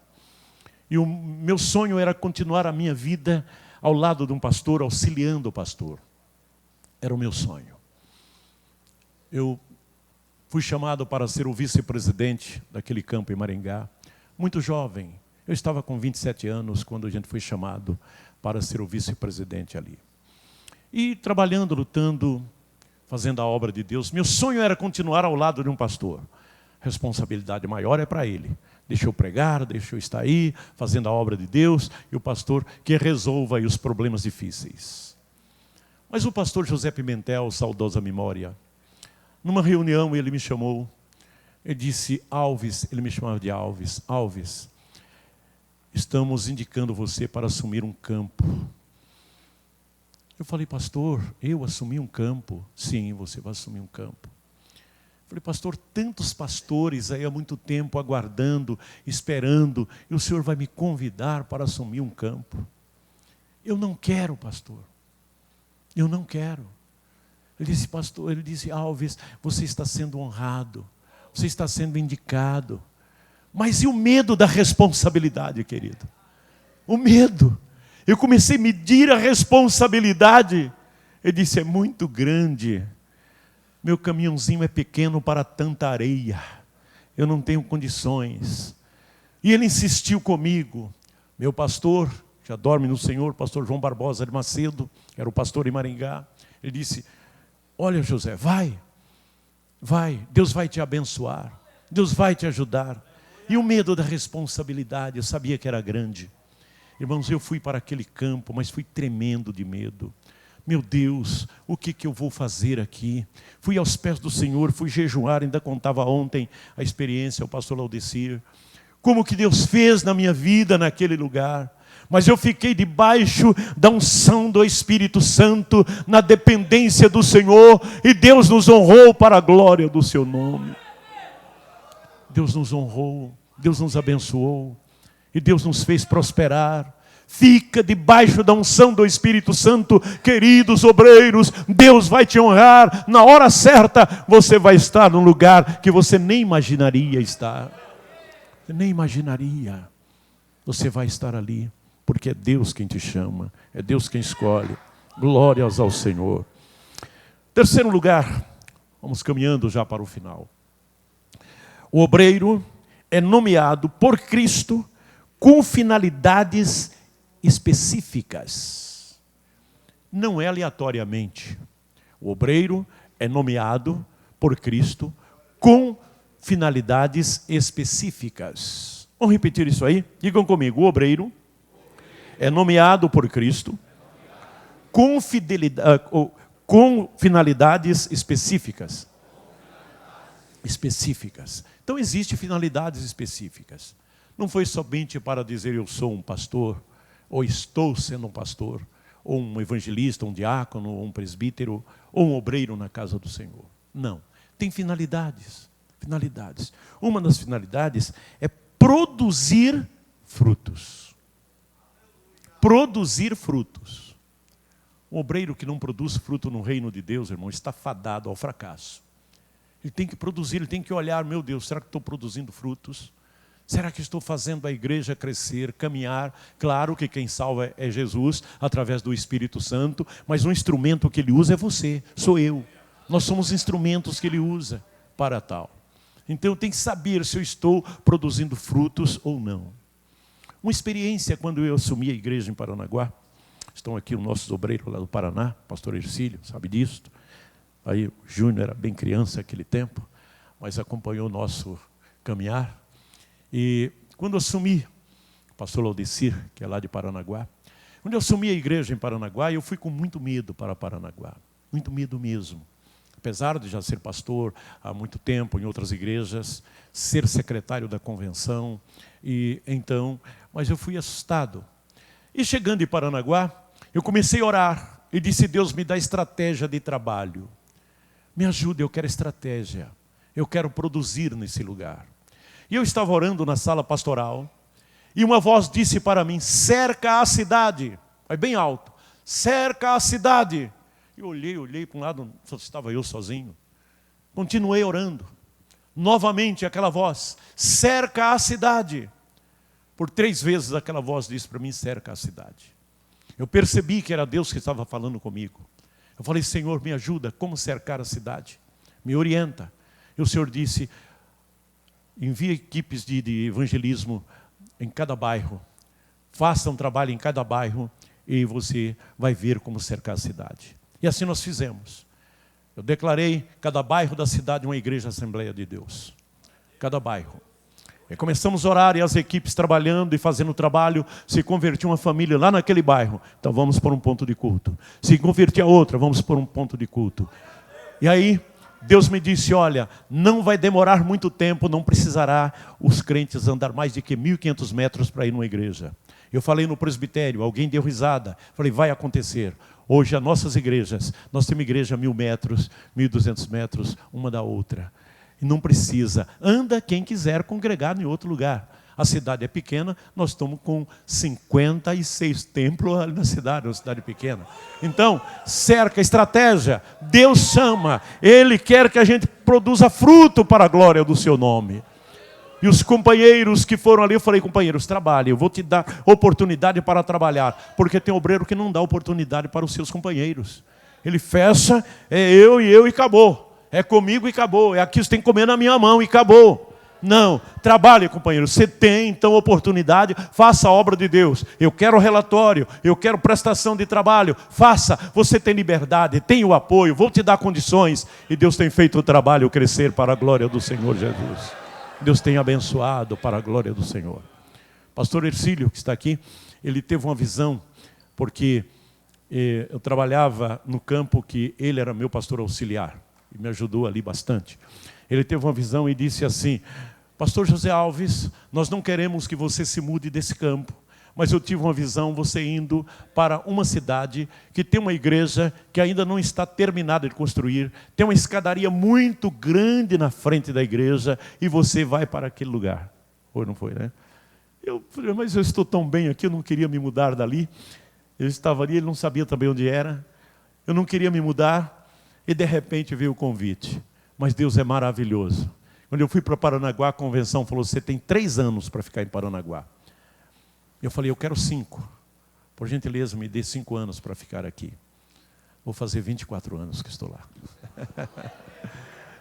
E o meu sonho era continuar a minha vida ao lado de um pastor, auxiliando o pastor. Era o meu sonho. Eu fui chamado para ser o vice-presidente daquele campo em Maringá. Muito jovem. Eu estava com 27 anos quando a gente foi chamado para ser o vice-presidente ali. E trabalhando, lutando, fazendo a obra de Deus. Meu sonho era continuar ao lado de um pastor. Responsabilidade maior é para ele. Deixa eu pregar, deixa eu estar aí, fazendo a obra de Deus, e o pastor que resolva aí os problemas difíceis. Mas o pastor José Pimentel, saudosa memória, numa reunião ele me chamou, ele disse, Alves, ele me chamava de Alves, Alves, estamos indicando você para assumir um campo. Eu falei, pastor, eu assumi um campo? Sim, você vai assumir um campo. Falei, pastor, tantos pastores aí há muito tempo aguardando, esperando, e o senhor vai me convidar para assumir um campo. Eu não quero, pastor. Eu não quero. Ele disse, pastor, ele disse, Alves, você está sendo honrado, você está sendo indicado. Mas e o medo da responsabilidade, querido? O medo. Eu comecei a medir a responsabilidade. Ele disse, é muito grande. Meu caminhãozinho é pequeno para tanta areia. Eu não tenho condições. E ele insistiu comigo. Meu pastor, já dorme no Senhor, pastor João Barbosa de Macedo, era o pastor em Maringá. Ele disse, olha José, vai, Deus vai te abençoar, Deus vai te ajudar. E o medo da responsabilidade, eu sabia que era grande. Irmãos, eu fui para aquele campo, mas fui tremendo de medo. Meu Deus, o que eu vou fazer aqui? Fui aos pés do Senhor, fui jejuar, ainda contava ontem a experiência ao pastor Laudecir. Como que Deus fez na minha vida naquele lugar. Mas eu fiquei debaixo da unção do Espírito Santo, na dependência do Senhor, e Deus nos honrou para a glória do seu nome. Deus nos honrou, Deus nos abençoou, e Deus nos fez prosperar. Fica debaixo da unção do Espírito Santo, queridos obreiros, Deus vai te honrar. Na hora certa, você vai estar num lugar que você nem imaginaria estar. Você nem imaginaria. Você vai estar ali, porque é Deus quem te chama, é Deus quem escolhe. Glórias ao Senhor. Terceiro lugar, vamos caminhando já para o final. O obreiro é nomeado por Cristo com finalidades específicas. Não é aleatoriamente. O obreiro é nomeado por Cristo com finalidades específicas. Vamos repetir isso aí? Digam comigo, o obreiro é nomeado por Cristo com finalidades específicas. Então existem finalidades específicas. Não foi somente para dizer eu sou um pastor, ou estou sendo um pastor, ou um evangelista, um diácono, ou um presbítero, ou um obreiro na casa do Senhor. Não. Tem finalidades. Uma das finalidades é produzir frutos. Produzir frutos. Um obreiro que não produz fruto no reino de Deus, irmão, está fadado ao fracasso. Ele tem que produzir, ele tem que olhar, meu Deus, será que estou produzindo frutos? Será que estou fazendo a igreja crescer, caminhar? Claro que quem salva é Jesus, através do Espírito Santo, mas o instrumento que ele usa é você, sou eu. Nós somos instrumentos que ele usa para tal. Então eu tenho que saber se eu estou produzindo frutos ou não. Uma experiência quando eu assumi a igreja em Paranaguá, estão aqui os nossos obreiros lá do Paraná, pastor Ercílio, sabe disso. Aí o Júnior era bem criança naquele tempo, mas acompanhou o nosso caminhar. E quando eu assumi, o pastor Laudecir, que é lá de Paranaguá, quando eu assumi a igreja em Paranaguá, eu fui com muito medo para Paranaguá, muito medo mesmo. Apesar de já ser pastor há muito tempo em outras igrejas, ser secretário da convenção, e então, mas eu fui assustado. E chegando em Paranaguá, eu comecei a orar e disse, Deus, me dá estratégia de trabalho. Me ajuda, eu quero estratégia, eu quero produzir nesse lugar. E eu estava orando na sala pastoral, e uma voz disse para mim, cerca a cidade. Foi bem alto, cerca a cidade. Eu olhei para um lado, só estava eu sozinho. Continuei orando. Novamente aquela voz, cerca a cidade. Por 3 vezes aquela voz disse para mim, cerca a cidade. Eu percebi que era Deus que estava falando comigo. Eu falei, Senhor, me ajuda, como cercar a cidade? Me orienta. E o Senhor disse, envia equipes de evangelismo em cada bairro. Faça um trabalho em cada bairro e você vai ver como cercar a cidade. E assim nós fizemos. Eu declarei cada bairro da cidade uma igreja Assembleia de Deus. Cada bairro. E começamos a orar e as equipes trabalhando e fazendo o trabalho. Se convertia uma família lá naquele bairro, então vamos por um ponto de culto. Se convertia outra, vamos por um ponto de culto. E aí Deus me disse, olha, não vai demorar muito tempo, não precisará os crentes andar mais de que 1.500 metros para ir numa igreja. Eu falei no presbitério, alguém deu risada. Falei, vai acontecer. Hoje as nossas igrejas, nós temos igreja 1.000 metros, 1.200 metros, uma da outra. E não precisa. Anda quem quiser congregar em outro lugar. A cidade é pequena, nós estamos com 56 templos ali na cidade, uma cidade pequena. Então, cerca, estratégia, Deus chama, Ele quer que a gente produza fruto para a glória do seu nome. E os companheiros que foram ali, eu falei, companheiros, trabalhem, eu vou te dar oportunidade para trabalhar. Porque tem obreiro que não dá oportunidade para os seus companheiros. Ele fecha, é eu e acabou. É comigo e acabou. É aqui, você tem que comer na minha mão e acabou. Não, trabalhe, companheiro. Você tem, então, oportunidade, faça a obra de Deus. Eu quero relatório, eu quero prestação de trabalho. Faça, você tem liberdade, tem o apoio, vou te dar condições. E Deus tem feito o trabalho crescer para a glória do Senhor Jesus. Deus tem abençoado para a glória do Senhor. Pastor Ercílio, que está aqui, ele teve uma visão, porque eu trabalhava no campo que ele era meu pastor auxiliar, e me ajudou ali bastante. Ele teve uma visão e disse assim, pastor José Alves, nós não queremos que você se mude desse campo, mas eu tive uma visão, você indo para uma cidade que tem uma igreja que ainda não está terminada de construir, tem uma escadaria muito grande na frente da igreja, e você vai para aquele lugar. Foi, não foi, né? Eu falei, mas eu estou tão bem aqui, eu não queria me mudar dali. Eu estava ali, ele não sabia também onde era. Eu não queria me mudar, e de repente veio o convite. Mas Deus é maravilhoso. Quando eu fui para Paranaguá, a convenção falou, você tem 3 anos para ficar em Paranaguá. Eu falei, eu quero 5. Por gentileza, me dê 5 anos para ficar aqui. Vou fazer 24 anos que estou lá.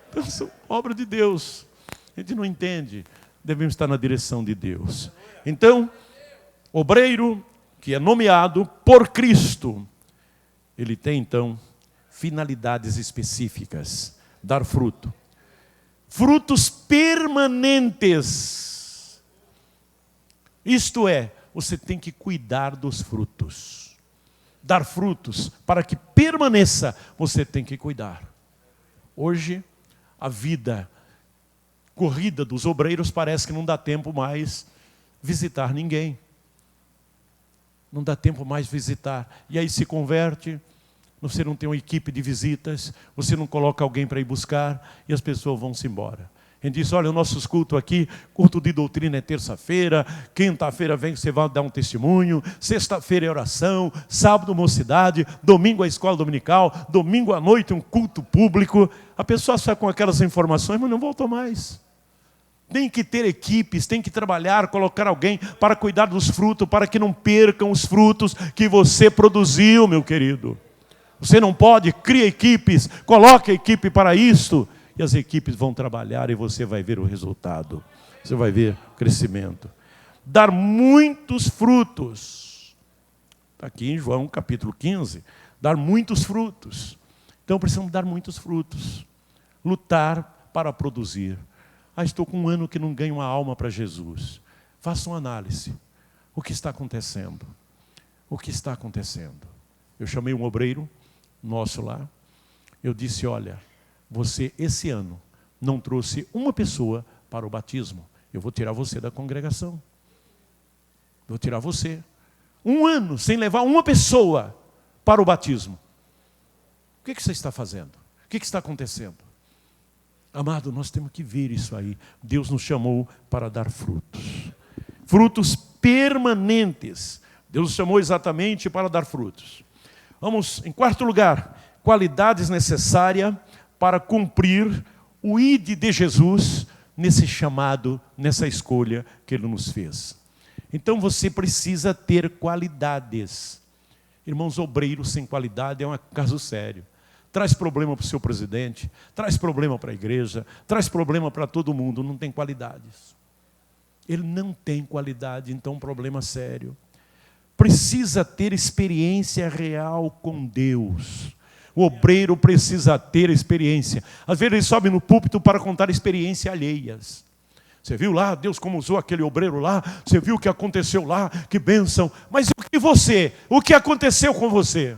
Então, são obra de Deus. A gente não entende. Devemos estar na direção de Deus. Então, obreiro que é nomeado por Cristo, ele tem, então, finalidades específicas. Dar fruto. Frutos permanentes. Isto é, você tem que cuidar dos frutos. Dar frutos, para que permaneça, você tem que cuidar. Hoje, a vida corrida dos obreiros parece que não dá tempo mais visitar ninguém. Não dá tempo mais visitar. E aí se converte, você não tem uma equipe de visitas, você não coloca alguém para ir buscar, e as pessoas vão-se embora. A gente diz, olha, o nosso culto aqui, culto de doutrina é terça-feira, quinta-feira vem, você vai dar um testemunho, sexta-feira é oração, sábado mocidade, domingo a escola dominical, domingo à noite um culto público. A pessoa sai com aquelas informações, mas não volta mais. Tem que ter equipes, tem que trabalhar, colocar alguém para cuidar dos frutos, para que não percam os frutos que você produziu, meu querido. Você não pode, cria equipes, coloque a equipe para isso, e as equipes vão trabalhar e você vai ver o resultado. Você vai ver o crescimento. Dar muitos frutos. Está aqui em João capítulo 15. Dar muitos frutos. Então precisamos dar muitos frutos. Lutar para produzir. Estou com 1 ano que não ganho uma alma para Jesus. Faça uma análise. O que está acontecendo? O que está acontecendo? Eu chamei um obreiro nosso lá. Eu disse, olha, você esse ano não trouxe uma pessoa para o batismo. Eu vou tirar você da congregação. Vou tirar você. 1 ano sem levar uma pessoa para o batismo. O que você está fazendo? O que está acontecendo? Amado, nós temos que ver isso aí. Deus nos chamou para dar frutos. Frutos permanentes. Deus nos chamou exatamente para dar frutos. Vamos, em 4º lugar, qualidades necessárias para cumprir o ID de Jesus nesse chamado, nessa escolha que Ele nos fez. Então você precisa ter qualidades. Irmãos, obreiro sem qualidade é um caso sério. Traz problema para o seu presidente, traz problema para a igreja, traz problema para todo mundo, não tem qualidades. Ele não tem qualidade, então um problema sério. Precisa ter experiência real com Deus. O obreiro precisa ter experiência. Às vezes ele sobe no púlpito para contar experiências alheias. Você viu lá, Deus como usou aquele obreiro lá, você viu o que aconteceu lá, que bênção. Mas e você? O que aconteceu com você?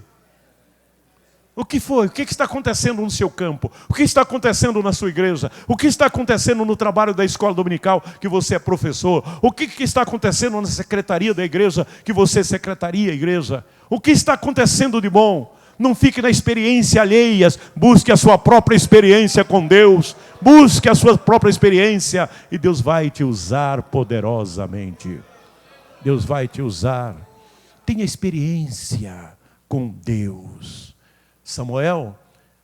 O que foi? O que está acontecendo no seu campo? O que está acontecendo na sua igreja? O que está acontecendo no trabalho da escola dominical, que você é professor? O que está acontecendo na secretaria da igreja, que você é secretaria, igreja? O que está acontecendo de bom? Não fique na experiência alheias, busque a sua própria experiência com Deus. Busque a sua própria experiência e Deus vai te usar poderosamente. Deus vai te usar. Tenha experiência com Deus. Samuel,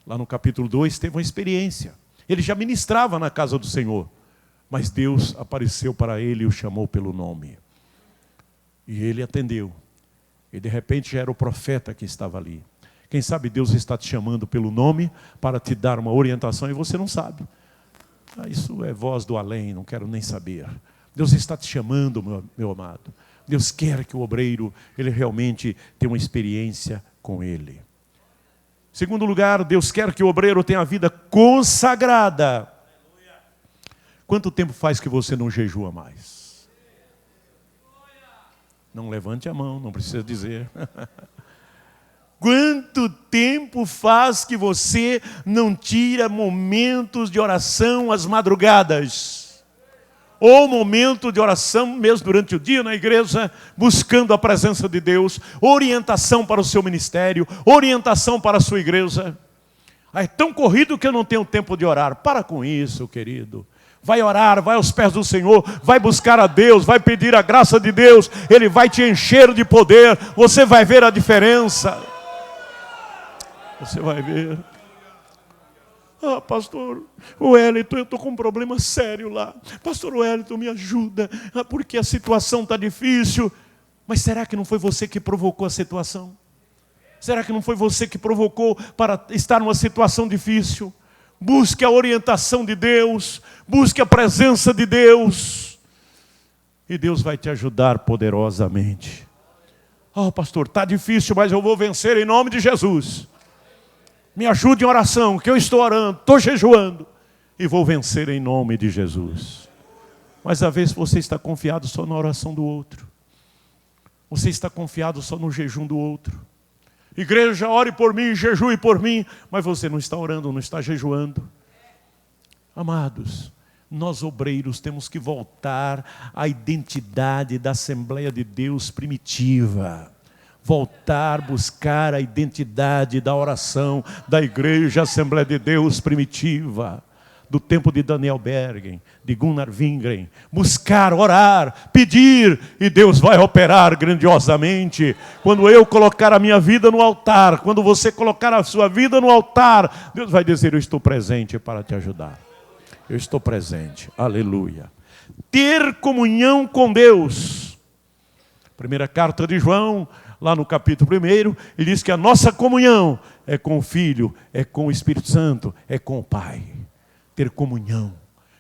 lá no capítulo 2, teve uma experiência. Ele já ministrava na casa do Senhor, mas Deus apareceu para ele e o chamou pelo nome. E ele atendeu. E de repente já era o profeta que estava ali. Quem sabe Deus está te chamando pelo nome para te dar uma orientação e você não sabe. Isso é voz do além, não quero nem saber. Deus está te chamando, meu amado. Deus quer que o obreiro, ele realmente tenha uma experiência com Ele. Segundo lugar, Deus quer que o obreiro tenha a vida consagrada. Quanto tempo faz que você não jejua mais? Não levante a mão, não precisa dizer. Quanto tempo faz que você não tira momentos de oração às madrugadas? Ou momento de oração mesmo durante o dia na igreja, buscando a presença de Deus, orientação para o seu ministério, orientação para a sua igreja. É tão corrido que eu não tenho tempo de orar. Para com isso, querido. Vai orar, vai aos pés do Senhor, vai buscar a Deus, vai pedir a graça de Deus. Ele vai te encher de poder, você vai ver a diferença. Você vai ver. Ah, pastor Wellington, eu estou com um problema sério lá. Pastor Wellington, me ajuda. Porque a situação está difícil. Mas será que não foi você que provocou a situação? Será que não foi você que provocou para estar numa situação difícil? Busque a orientação de Deus. Busque a presença de Deus. E Deus vai te ajudar poderosamente. Ah, pastor, está difícil, mas eu vou vencer em nome de Jesus. Me ajude em oração, que eu estou orando, estou jejuando. E vou vencer em nome de Jesus. Mas às vezes você está confiado só na oração do outro. Você está confiado só no jejum do outro. Igreja, ore por mim, jejue por mim. Mas você não está orando, não está jejuando. Amados, nós obreiros temos que voltar à identidade da Assembleia de Deus primitiva. Voltar, buscar a identidade da oração da igreja Assembleia de Deus primitiva, do tempo de Daniel Bergen, de Gunnar Wingren. Buscar, orar, pedir, e Deus vai operar grandiosamente. Quando eu colocar a minha vida no altar, quando você colocar a sua vida no altar, Deus vai dizer, eu estou presente para te ajudar. Eu estou presente, aleluia. Ter comunhão com Deus. Primeira carta de João, lá no capítulo 1, ele diz que a nossa comunhão é com o Filho, é com o Espírito Santo, é com o Pai. Ter comunhão.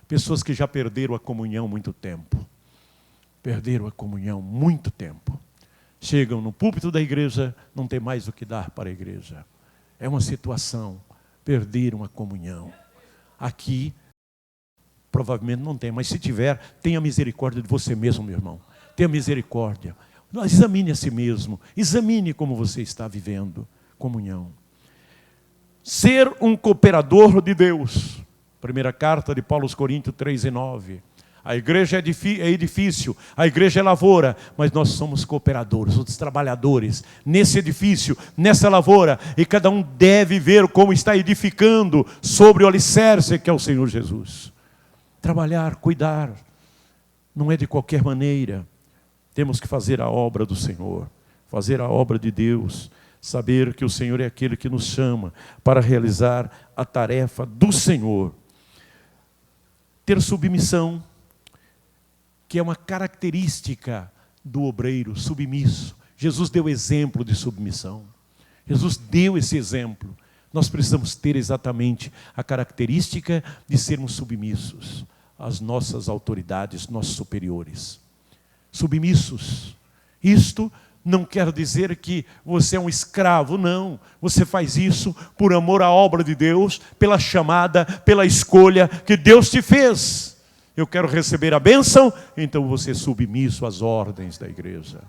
Pessoas que já perderam a comunhão há muito tempo. Perderam a comunhão há muito tempo. Chegam no púlpito da igreja, não tem mais o que dar para a igreja. É uma situação, perderam a comunhão. Aqui, provavelmente não tem, mas se tiver, tenha misericórdia de você mesmo, meu irmão. Tenha misericórdia. Examine a si mesmo, examine como você está vivendo comunhão. Ser um cooperador de Deus. Primeira carta de Paulo aos Coríntios 3:9. A igreja é edifício, a igreja é lavoura, mas nós somos cooperadores, outros trabalhadores nesse edifício, nessa lavoura, e cada um deve ver como está edificando sobre o alicerce que é o Senhor Jesus. Trabalhar, cuidar, não é de qualquer maneira. Temos que fazer a obra do Senhor, fazer a obra de Deus, saber que o Senhor é aquele que nos chama para realizar a tarefa do Senhor. Ter submissão, que é uma característica do obreiro submisso. Jesus deu exemplo de submissão. Jesus deu esse exemplo. Nós precisamos ter exatamente a característica de sermos submissos às nossas autoridades, nossos superiores. Submissos. Isto não quer dizer que você é um escravo, não. Você faz isso por amor à obra de Deus, pela chamada, pela escolha que Deus te fez. Eu quero receber a bênção, então você é submisso às ordens da igreja.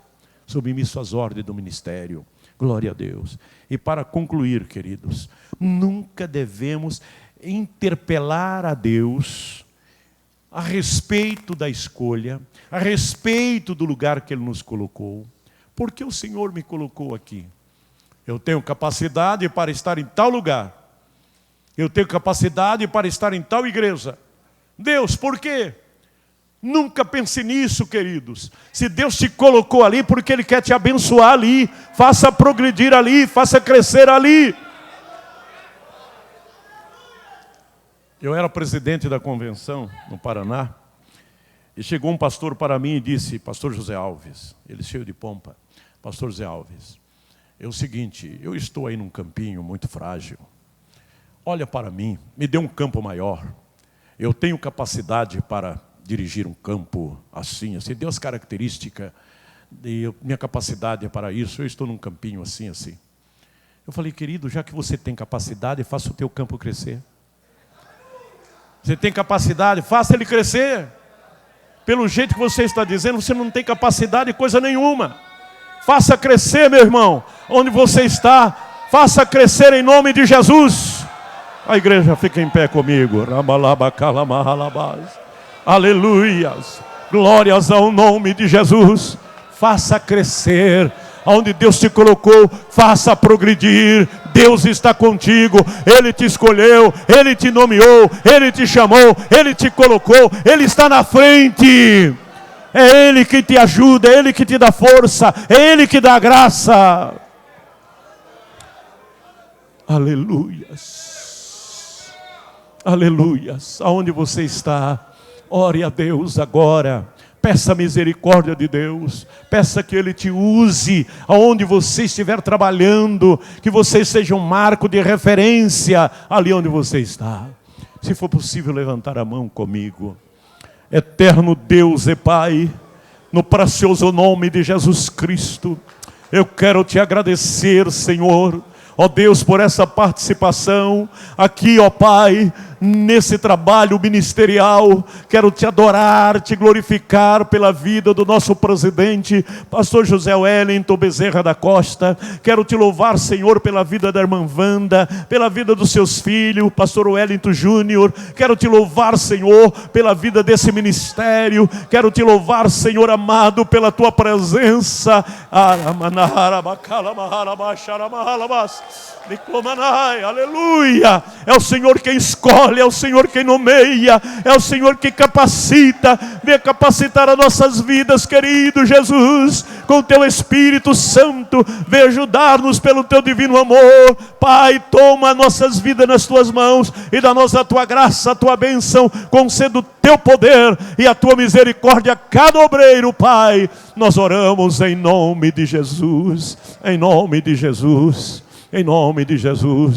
Submisso às ordens do ministério. Glória a Deus. E para concluir, queridos, nunca devemos interpelar a Deus a respeito da escolha, a respeito do lugar que Ele nos colocou. Por que o Senhor me colocou aqui? Eu tenho capacidade para estar em tal lugar. Eu tenho capacidade para estar em tal igreja. Deus, por quê? Nunca pense nisso, queridos. Se Deus te colocou ali, porque Ele quer te abençoar ali. Faça progredir ali, faça crescer ali. Eu era presidente da convenção no Paraná. E chegou um pastor para mim e disse, pastor José Alves, ele cheio de pompa, pastor José Alves, é o seguinte, eu estou aí num campinho muito frágil. Olha para mim, me dê um campo maior. Eu tenho capacidade para dirigir um campo assim, assim. Deu as características, minha capacidade é para isso. Eu estou num campinho assim, assim. Eu falei, querido, já que você tem capacidade, faça o teu campo crescer. Você tem capacidade, faça ele crescer. Pelo jeito que você está dizendo, você não tem capacidade de coisa nenhuma. Faça crescer, meu irmão, onde você está. Faça crescer em nome de Jesus. A igreja fica em pé comigo. Aleluias. Glórias ao nome de Jesus. Faça crescer. Onde Deus te colocou, faça progredir. Deus está contigo. Ele te escolheu, Ele te nomeou, Ele te chamou, Ele te colocou. Ele está na frente. É Ele que te ajuda, é Ele que te dá força, é Ele que dá graça. Aleluias. Aleluias. Aonde você está, ore a Deus agora. Peça a misericórdia de Deus. Peça que Ele te use aonde você estiver trabalhando. Que você seja um marco de referência ali onde você está. Se for possível, levantar a mão comigo. Eterno Deus e Pai, no precioso nome de Jesus Cristo, eu quero te agradecer, Senhor, ó Deus, por essa participação aqui, ó Pai, nesse trabalho ministerial. Quero te adorar, te glorificar pela vida do nosso presidente, pastor José Wellington Bezerra da Costa. Quero te louvar, Senhor, pela vida da irmã Wanda, pela vida dos seus filhos, pastor Wellington Júnior. Quero te louvar, Senhor, pela vida desse ministério. Quero te louvar, Senhor amado, pela tua presença. Aleluia. É o Senhor quem escolhe, é o Senhor quem nomeia, é o Senhor que capacita. Venha capacitar as nossas vidas, querido Jesus, com o teu Espírito Santo. Venha ajudar-nos pelo teu divino amor. Pai, toma nossas vidas nas tuas mãos e dá-nos a tua graça, a tua bênção. Conceda o teu poder e a tua misericórdia a cada obreiro, Pai. Nós oramos em nome de Jesus, em nome de Jesus, em nome de Jesus.